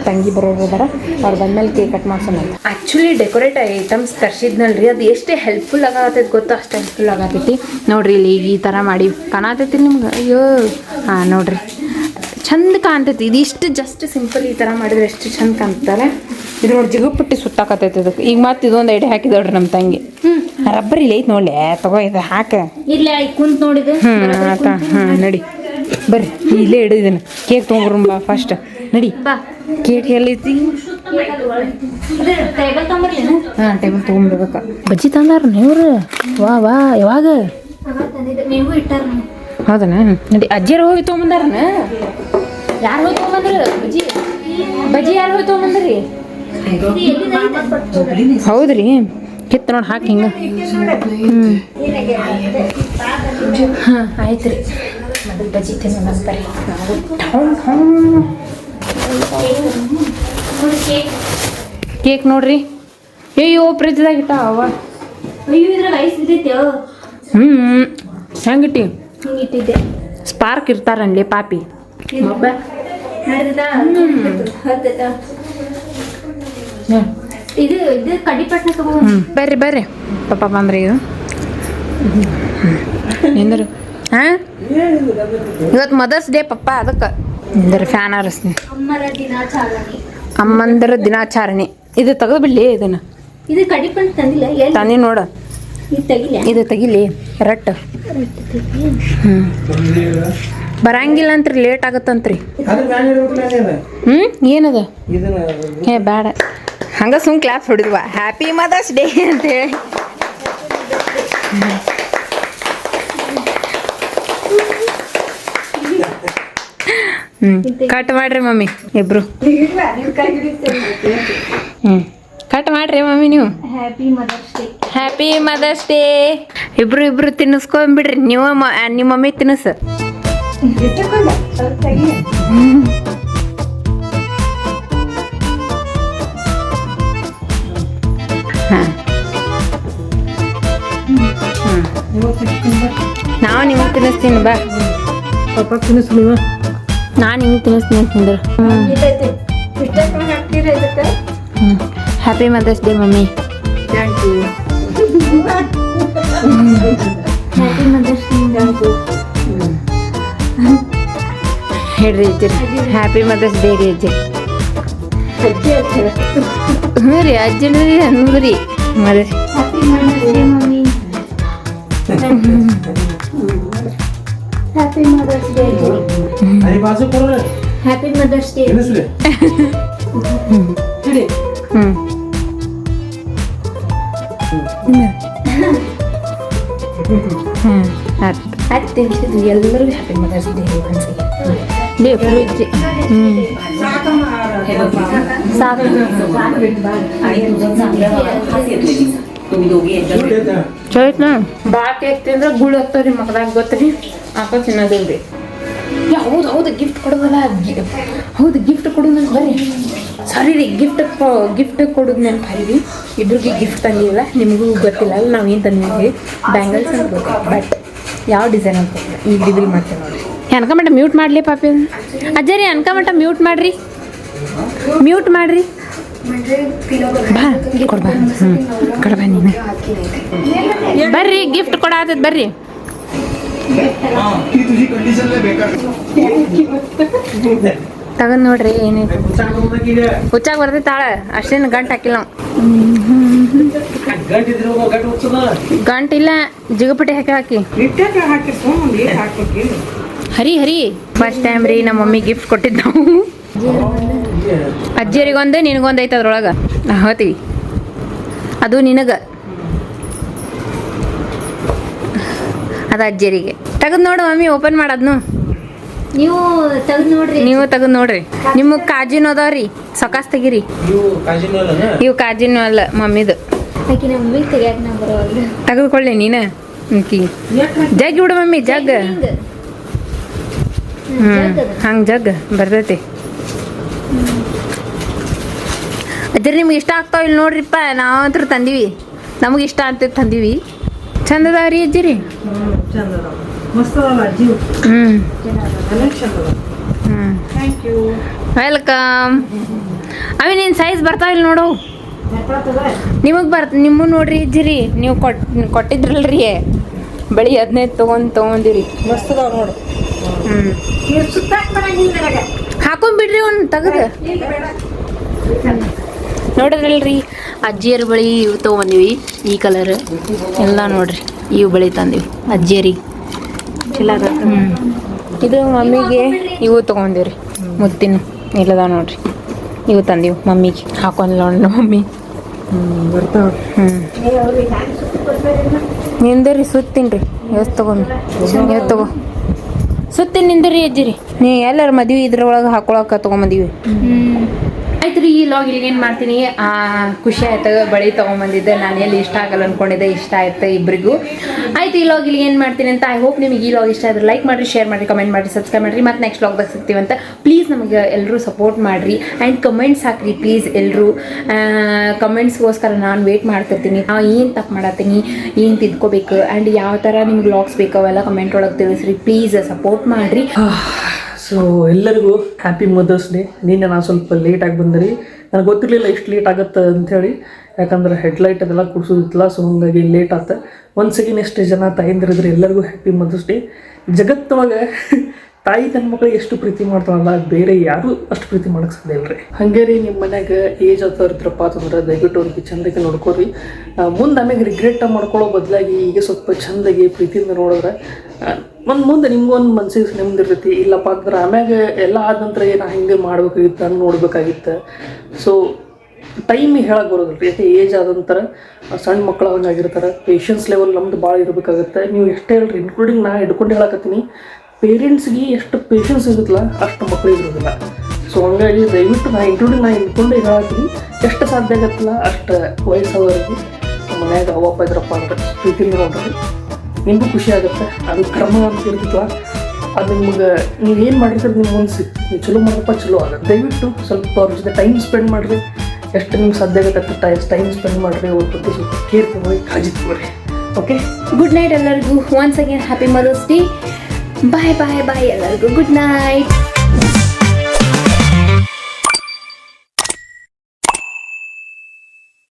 ತಂಗಿ ಬರೋರು ಅದಾರ. ಅವ್ರು ಬಂದಮೇಲೆ ಕೇಕ್ ಕಟ್ ಮಾಡ್ಸೋಣಂತ. ಆ್ಯಕ್ಚುಲಿ ಡೆಕೋರೇಟ್ ಐಟಮ್ಸ್ ತರಿಸಿದ್ನಲ್ರಿ, ಅದು ಎಷ್ಟು ಹೆಲ್ಪ್ಫುಲ್ ಆಗತ್ತೈತಿ ಗೊತ್ತಾ, ಅಷ್ಟು ಹೆಲ್ಪ್ಫುಲ್ ಆಗತೈತಿ. ನೋಡ್ರಿ ಇಲ್ಲಿ ಈಗ ಈ ಥರ ಮಾಡಿ ಕಾಣತೈತಿ ನಿಮ್ಗೆ. ಅಯ್ಯೋ ಹಾಂ ನೋಡ್ರಿ ಚಂದ ಕಾಣ್ತೈತಿ. ಇದಿಷ್ಟು ಜಸ್ಟ್ ಸಿಂಪಲ್ ಈ ಥರ ಮಾಡಿದ್ರೆ ಎಷ್ಟು ಚಂದ ಕಾಣ್ತಾರೆ. ಇದು ನೋಡಿ ಜಿಗುಪುಟ್ಟಿ ಸುತ್ತಾಕತೈತಿ ಇದಕ್ಕೆ. ಈಗ ಮತ್ತೆ ಇದೊಂದು ಐಡಿಯಾ ಹಾಕಿದೋಡ್ರಿ ನಮ್ಮ ತಂಗಿ. ರಬ್ಬರ್ ಇಲ್ಲ ಐತೆ ನೋಡ್ಲಿ, ತಗೋ ಇದು ಹಾಕ. ಇಲ್ಲ ಕುಂತ್ ನೋಡಿದೆ. ಆತ ನಡಿ ಬರ್ರಿ ಇಲ್ಲೇ ಹಿಡಿದಿನ ಕೇಕ್ ತೊಗೊಂಬರ್ಬಾ ಫಸ್ಟ್. ನಡಿ ಬಾ. ಕೇಕ್ ಎಲ್ಲೈತಿ? ಟೇಬಲ್ ತೊಗೊಂಬರ್ಲಿ. ಹಾಂ ಟೇಬಲ್ ತೊಗೊಂಬರ್ಬೇಕು. ಬಜ್ಜಿ ತಂದಾರ ನೀವ್ರು? ವಾ ಯಾವಾಗ? ನೀವು ಇಟ್ಟಾರ. ಹೌದನಾ? ನಡಿ ಅಜ್ಜಿಯರು ಹೋಗಿ ತೊಗೊಂಬಂದಾರನ? ಯಾರು ಹೋಗಿ ತೊಗೊಂಬಂದ್ರು ಬಜ್ಜಿ ಯಾರು ಹೋಗಿ ತೊಗೊಂಬಂದ್ರಿ? ಹೌದ್ರಿ. ಕಿತ್ತು ನೋಡಿ ಹಾಕಿ ಹಿಂಗೆ. ಹಾಂ ಆಯ್ತು ರೀ. ಮೊದಲು ಬಜ್ಜಿ ತಿನ್ನೋಣಂತಾರೆ ನಾವು. ಕೇಕ್ ನೋಡ್ರಿ. ಅಯ್ಯೋ ಫ್ರಿಜ್ದಾಗ ಇಟ್ಟ ಅವ. ಅಯ್ಯೋ ಇದ್ರಾಗ ಐಸ್ ಬಿದ್ದೈತೆ. ಹೆಂಗಿಟ್ಟಿ? ಹಿಂಗಿಟ್ಟಿದ್ದೆ. ಸ್ಪಾರ್ಕ್ ಇರ್ತಾರನ್ಲಿ ಪಾಪಿ. ಇದು ಕಡಿಪಟ್ನ ತಗೋ. ಬರ್ರಿ ಬರ್ರಿ ಪಪ್ಪ ಬಂದ್ರಿ ಇದು ನಿಂದ್ರಿ ಹಾಂ ಇವತ್ತು ಮದರ್ಸ್ ಡೇ ಪಪ್ಪ ಅದಕ್ಕೆ ನಿಂದ್ರಿ ಫ್ಯಾನ್ ಹಾರಿಸ್ತೀನಿ. ಅಮ್ಮರ ದಿನಾಚರಣೆ. ಅಮ್ಮಂದರ ದಿನಾಚರಣೆ ಇದು ತೆಗೆದು ಬಿಡ್ಲಿ ಇದನ್ನು ಇದು ಕಡಿಪಟ್ ತಂದಿಲ್ಲ ಎಲ್ಲಿ ತಂದಿ ನೋಡು ಇದು ತೆಗಿಲ್ಲ. ಇದು ತೆಗಿಲಿ ರಟ್ ಬರಂಗಿಲ್ಲ ಅಂತ್ರಿ ಲೇಟ್ ಆಗತ್ತಂತ್ರಿ. ಏನದ ಏ ಬೇಡ ಹಂಗ ಸುಮ್ ಕ್ಲಾಸ್ ಹೊಡಿದ್ವ ಹ್ಯಾಪಿ ಮದರ್ಸ್ ಡೇ ಅಂತೇಳಿ. ಕಟ್ ಮಾಡ್ರಿ ಮಮ್ಮಿ ಇಬ್ರು. ಕಟ್ ಮಾಡ್ರಿ ಮಮ್ಮಿ ನೀವು. Happy mother's day. Happy mother's day. ಇಬ್ರು ತಿನ್ನಿಸ್ಕೊಂಡ್ಬಿಡ್ರಿ ನೀವು ನಿಮ್ಮ ಮಮ್ಮಿ ತಿನ್ನಿಸ್. ನಾವು ನಿಮಗೆ ತಿನ್ನಿಸ್ತೀನಿ ಬಾ. ಪಪ್ಪ ತಿನ್ನಿಸ್ಲಿ ಇವ. ನಾನು ನಿಮಗೆ ತಿನ್ನಿಸ್ತೀನಿ ಅಂತಂದ್ರೆ happy mother's day mummy. Happy mother's day. ಹೇಳ್ರಿ ಅಜ್ಜಿ ಹ್ಯಾಪಿ ಮದರ್ಸ್ ಡೇ ರೀ ಅಜ್ಜಿ. ಹ್ಞೂ ರೀ ಅಜ್ಜಿ ಅನ್ನೋದ್ರಿ mother. Happy mother's day mummy. Happy mother's day. Happy mother's day. ಹತ್ತು ತಿನ್ಸಿದ್ವಿ ಎಲ್ಲರಿಗೂ ಹ್ಯಾಪಿ ಮದರ್ಸ್ ಡೇ ಅನ್ಸಿಗೆ ಫ್ರಿಜ್. ಸಾಕು ಚೋಯ್ತು ಭಾಳ ಕೇಕ್ ತಿಂದ್ರೆ ಗುಳು ಆಗ್ತಾವ್ರಿ ಮಕ್ಕಳಾಗ ಗೊತ್ತ್ರಿ ಹಾಕೋ ತಿನ್ನೋದಿಲ್ರಿ. ಹೌದು ಗಿಫ್ಟ್ ಕೊಡೋದಲ್ಲ ಹೌದು ಗಿಫ್ಟ್ ಕೊಡೋದು ಬರ್ರಿ. ಸಾರಿ ರೀ ಗಿಫ್ಟ್ ಕೊಡೋದು ನೆನಪು ರೀ. ಇಬ್ರಿಗೆ ಗಿಫ್ಟ್ ತಂದಿಲ್ಲ ನಿಮಗೂ ಗೊತ್ತಿಲ್ಲ ಅಲ್ಲ ನಾವು ಏನು ತಂದಿದ್ವಿ ಬ್ಯಾಂಗಲ್ಸ್ ಅಂತ ಗೊತ್ತು ಬಟ್ ಯಾವ ಡಿಸೈನ್ ಅಂತ ಈಗ ರಿವೀಲ್ ಮಾಡ್ತೇವೆ ನೋಡಿರಿ. ಅನ್ಕಮಟ ಮ್ಯೂಟ್ ಮಾಡಲಿ ಪಾಪಿ ಅಜ್ಜ ರೀ ಅನ್ಕಮಟ ಮ್ಯೂಟ್ ಮಾಡಿರಿ ಬಾ ಕೊಡ್ಬಾ ಕೊಡ್ಬಾ ನೀನು ಬರ್ರಿ ಗಿಫ್ಟ್ ಕೊಡಾತದ ಬರ್ರಿ. ತಗೊಂಡ್ ನೋಡ್ರಿ ಏನೈತಿ ಹುಚ್ಚಾಗ ಬರ್ತೈತಿ ತಾಳ ಅಷ್ಟೇನು ಗಂಟು ಹಾಕಿಲ್ಲ ನಾವು. ಗಂಟಿಲ್ಲ ಜಿಗಪಟ್ಟಿ ಹಾಕಿ ಹರಿ ಫಸ್ಟ್ ಟೈಮ್ ರೀ ನಮ್ಮ ಮಮ್ಮಿ ಗಿಫ್ಟ್ ಕೊಟ್ಟಿದ್ದು ನಾವು. ಅಜ್ಜಿಯರಿಗೊಂದು ನಿನಗೊಂದು ಐತೆ ಅದ್ರೊಳಗೆ ಹೋತೀವಿ ಅದು ನಿನಗೆ ಅದು ಅಜ್ಜಿಯರಿಗೆ. ತೆಗೆದು ನೋಡು ಮಮ್ಮಿ ಓಪನ್ ಮಾಡೋದ್ನು ನೀವು ತೆಗೆದು ನೋಡ್ರಿ. ನೀವು ತೆಗೆದು ನೋಡ್ರಿ. ನಿಮಗೆ ಕಾಜಿನ ಅದಾವ್ರಿ ಸೊಕಾಸ್ ತೆಗಿರಿ. ಇವು ಕಾಜಿನ ಅಲ್ಲ ಮಮ್ಮಿದು. ಆಕಿ ನಮ್ಮ ಮಮ್ಮಿಗೆ ತೆಗಿಯಾಕ ನಾ ಬರೋಲ್ಲ. ತೆಗೆದುಕೊಳ್ಳಿ ನೀನು ಜಗ್ ಬಿಡು ಮಮ್ಮಿ ಜಗ್. ಹಂಗೆ ಜಗ್ ಬರ್ತೈತಿ. ಅಜ್ಜರಿ ನಿಮ್ಗೆ ಇಷ್ಟ ಆಗ್ತಾವ ಇಲ್ಲಿ ನೋಡ್ರಿಪ್ಪ ನಾವಂತ್ರ ತಂದೀವಿ ನಮಗೆ ಇಷ್ಟ ಅಂತ ತಂದೀವಿ. ಚಂದ ಅದಾವ್ರಿ ಅಜ್ಜಿರಿ. ವೆಲ್ಕಮ್. ಅವಿ ನಿನ್ನ ಸೈಜ್ ಬರ್ತಾವ ಇಲ್ಲಿ ನೋಡು. ನಿಮಗೆ ನಿಮ್ಮ ನೋಡ್ರಿ ಅಜ್ಜಿರಿ ನೀವು ಕೊಟ್ಟಿದ್ರಲ್ರಿ ಬಳಿ 15 ತೊಗೊಂಡಿರಿ ಮಸ್ತ್ ಅದಾವ ನೋಡು. ಹಾಕೊಂಡ್ಬಿಡ್ರಿ ಒಂದು ತೆಗೆದು ನೋಡಿದ್ರಲ್ರಿ ಅಜ್ಜಿಯರ ಬಳಿ ಇವು ತೊಗೊಂಡಿವಿ ಈ ಕಲರ್ ಎಲ್ಲ ನೋಡ್ರಿ ಇವು ಬಳಿ ತಂದೀವಿ ಅಜ್ಜಿಯರಿಗೆ ಚಲೋ ಅದ. ಇದು ಮಮ್ಮಿಗೆ ಇವು ತೊಗೊಂಡಿವ್ರಿ ಮುತ್ತಿನ ಇಲ್ಲದ ನೋಡ್ರಿ ಇವು ತಂದೀವಿ ಮಮ್ಮಿಗೆ ಹಾಕೊಂಡ್ ನೋಡ್ರಿ ಮಮ್ಮಿ ಬರ್ತಾವ. ನಿಂದ್ರಿ ಸುತ್ತೀನಿ ರೀ ಎಷ್ಟು ತಗೋ ಸುತ್ತೀನಿ ನಿಂದ್ರಿ ಅಜ್ಜಿರಿ. ನೀ ಎಲ್ಲರ ಮದ್ವೆ ಇದ್ರೊಳಗೆ ಹಾಕೊಳಕ್ಕೆ ತೊಗೊಂಬಂದೀವಿ. ಆಯ್ತು ರೀ ಈ ಲಾಗ್ ಇಲ್ಲಿಗೆ ಏನು ಮಾಡ್ತೀನಿ. ಖುಷಿ ಆಯ್ತು ಬಳಿ ತೊಗೊಂಬಂದಿದ್ದೆ ನಾನು ಎಲ್ಲಿ ಇಷ್ಟ ಆಗಲ್ಲ ಅಂದ್ಕೊಂಡಿದ್ದೆ ಇಷ್ಟ ಆಯ್ತು ಇಬ್ಬರಿಗೂ. ಆಯ್ತು ಈ ಲಾಗ್ ಇಲ್ಲಿಗೆ ಏನು ಮಾಡ್ತೀನಿ ಅಂತ ಐ ಹೋಪ್ ನಿಮಗೆ ಈ ಲಾಗ್ ಇಷ್ಟ ಆದ್ರೆ ಲೈಕ್ ಮಾಡಿರಿ ಶೇರ್ ಮಾಡಿರಿ ಕಮೆಂಟ್ ಮಾಡಿರಿ ಸಬ್ಸ್ಕ್ರೈಬ್ ಮಾಡಿರಿ ಮತ್ತು ನೆಕ್ಸ್ಟ್ ಲಾಗ್ದಾಗ ಸಿಗ್ತೀವಂತ. ಪ್ಲೀಸ್ ನಮಗೆ ಎಲ್ಲರೂ ಸಪೋರ್ಟ್ ಮಾಡಿರಿ ಆ್ಯಂಡ್ ಕಮೆಂಟ್ಸ್ ಹಾಕಿರಿ ಪ್ಲೀಸ್ ಎಲ್ಲರೂ. ಕಮೆಂಟ್ಸ್ಗೋಸ್ಕರ ನಾನು ವೇಟ್ ಮಾಡ್ತಿರ್ತೀನಿ. ನಾವು ಏನು ತಪ್ಪು ಮಾಡತ್ತೀನಿ ಏನು ತಿದ್ಕೋಬೇಕು ಆ್ಯಂಡ್ ಯಾವ ಥರ ನಿಮ್ಗೆ ಲಾಗ್ಸ್ ಬೇಕು ಅವೆಲ್ಲ ಕಮೆಂಟ್ ಒಳಗೆ ತಿಳಿಸ್ರಿ ಪ್ಲೀಸ್ ಸಪೋರ್ಟ್ ಮಾಡಿರಿ. ಸೊ ಎಲ್ಲರಿಗೂ ಹ್ಯಾಪಿ ಮದರ್ಸ್ ಡೇ. ನಿನ್ನೆ ನಾನು ಸ್ವಲ್ಪ ಲೇಟಾಗಿ ಬಂದ್ರಿ ನನಗೆ ಗೊತ್ತಿರಲಿಲ್ಲ ಇಷ್ಟು ಲೇಟ್ ಆಗುತ್ತೆ ಅಂಥೇಳಿ, ಯಾಕಂದ್ರೆ ಹೆಡ್ಲೈಟ್ ಅದೆಲ್ಲ ಕುಡಿಸೋದಿತ್ತಲ್ಲ. ಸೊ ಹಂಗಾಗಿ ಲೇಟ್ ಆತ. ಒಂದು ಸೆಕೆಂಡ್ ಎಷ್ಟು ಜನ ತಾಯಿಂದಿರಿದ್ರೆ ಎಲ್ಲರಿಗೂ ಹ್ಯಾಪಿ ಮದರ್ಸ್ ಡೇ. ಜಗತ್ತೊಳಗೆ ತಾಯಿ ತನ್ನ ಮಕ್ಕಳಿಗೆ ಎಷ್ಟು ಪ್ರೀತಿ ಮಾಡ್ತಾವಲ್ಲ, ಬೇರೆ ಯಾರು ಅಷ್ಟು ಪ್ರೀತಿ ಮಾಡೋಕ್ಕೆ ಸಾಧ್ಯ ಇಲ್ಲರಿ. ಹಾಗೆ ರೀ, ನಿಮ್ಮ ಮನ್ಯಾಗ ಏಜ್ ಆತ ಇರ್ತಾರಪ್ಪ ಅಂತಂದ್ರೆ ದಯವಿಟ್ಟು ಅವ್ರಿಗೆ ಚಂದಕ್ಕೆ ನೋಡ್ಕೊರಿ. ಮುಂದೆ ಆಮ್ಯಾಗ ರಿಗ್ರೆಟ್ ಮಾಡ್ಕೊಳ್ಳೋ ಬದಲಾಗಿ ಈಗ ಸ್ವಲ್ಪ ಚಂದಾಗಿ ಪ್ರೀತಿಯಿಂದ ನೋಡಿದ್ರೆ ಮುಂದೆ ನಿಮ್ಗೂ ಒಂದು ಮನಸ್ಸಿಗೆ ನೆಮ್ಮದಿ ಇರ್ತೈತಿ. ಇಲ್ಲಪ್ಪ ಅಂದ್ರೆ ಆಮ್ಯಾಗ ಎಲ್ಲ ಆದ ನಂತರ ನಾ ಹಿಂಗೆ ಮಾಡ್ಬೇಕಾಗಿತ್ತು, ಹಂಗೆ ನೋಡ್ಬೇಕಾಗಿತ್ತು. ಸೊ ಟೈಮಿಗೆ ಹೇಳಕ್ಕೆ ಬರೋದಿಲ್ಲ ರೀ. ಯಾಕೆ ಏಜ್ ಆದ ನಂತರ ಸಣ್ಣ ಮಕ್ಕಳು ಹಂಗಾಗಿರ್ತಾರೆ. ಪೇಷನ್ಸ್ ಲೆವೆಲ್ ನಮ್ದು ಭಾಳ ಇರಬೇಕಾಗುತ್ತೆ. ನೀವು ಎಷ್ಟೇ ಹೇಳ್ರಿ, ಇನ್ಕ್ಲೂಡಿಂಗ್ ನಾ ಹಿಡ್ಕೊಂಡು ಹೇಳಕತ್ತೀನಿ, ಪೇರೆಂಟ್ಸ್ಗೆ ಎಷ್ಟು ಪೇಷನ್ಸ್ ಇರುತ್ತಲ್ಲ ಅಷ್ಟು ಮಕ್ಕಳಿಗೆ ಇರೋದಿಲ್ಲ. ಸೊ ಹಂಗಾಗಿ ದಯವಿಟ್ಟು ನಾ ಇಟ್ಕೊಂಡು ಹೇಳತ್ತೀನಿ, ಎಷ್ಟು ಸಾಧ್ಯ ಆಗತ್ತಲ್ಲ ಅಷ್ಟು ವಯಸ್ಸಾದವರೆಗೆ ನಮ್ಮ ಮನ್ಯಾಗ ಅವಪ್ಪ ಇದ್ರಪ್ಪ ಅಂದ್ರೆ ಪ್ರೀತಿಯಿಂದ ನೋಡ್ರಿ, ನಿಮಗೂ ಖುಷಿ ಆಗುತ್ತೆ. ಅದು ಕ್ರಮ ಅಂತ ಇರ್ತಿತ್ತಲ್ಲ, ಅದು ನಿಮ್ಗೆ ನೀವೇನು ಮಾಡಿರ್ತೀರಿ ನಿಮ್ಮ ಮನಸ್ಸು ನೀವು ಚಲೋ ಮಾಡಪ್ಪ ಚಲೋ ಆಗುತ್ತೆ. ದಯವಿಟ್ಟು ಸ್ವಲ್ಪ ಅವ್ರ ಜೊತೆ ಟೈಮ್ ಸ್ಪೆಂಡ್ ಮಾಡಿರಿ. ಎಷ್ಟು ನಿಮ್ಗೆ ಸಾಧ್ಯ ಆಗುತ್ತೆ ಟೈಮ್ ಸ್ಪೆಂಡ್ ಮಾಡಿರಿ. ಅವ್ರ ಬಗ್ಗೆ ಸ್ವಲ್ಪ ಕೇರ್ ತೊಗೊಳ್ಳಿ, ಕಾಳಜಿ ತೊಗೊಳ್ರಿ. ಓಕೆ, ಗುಡ್ ನೈಟ್ ಎಲ್ಲರಿಗೂ. Once again happy mother's day. Bye bye bye ಎಲ್ಲರಿಗೂ. Good night.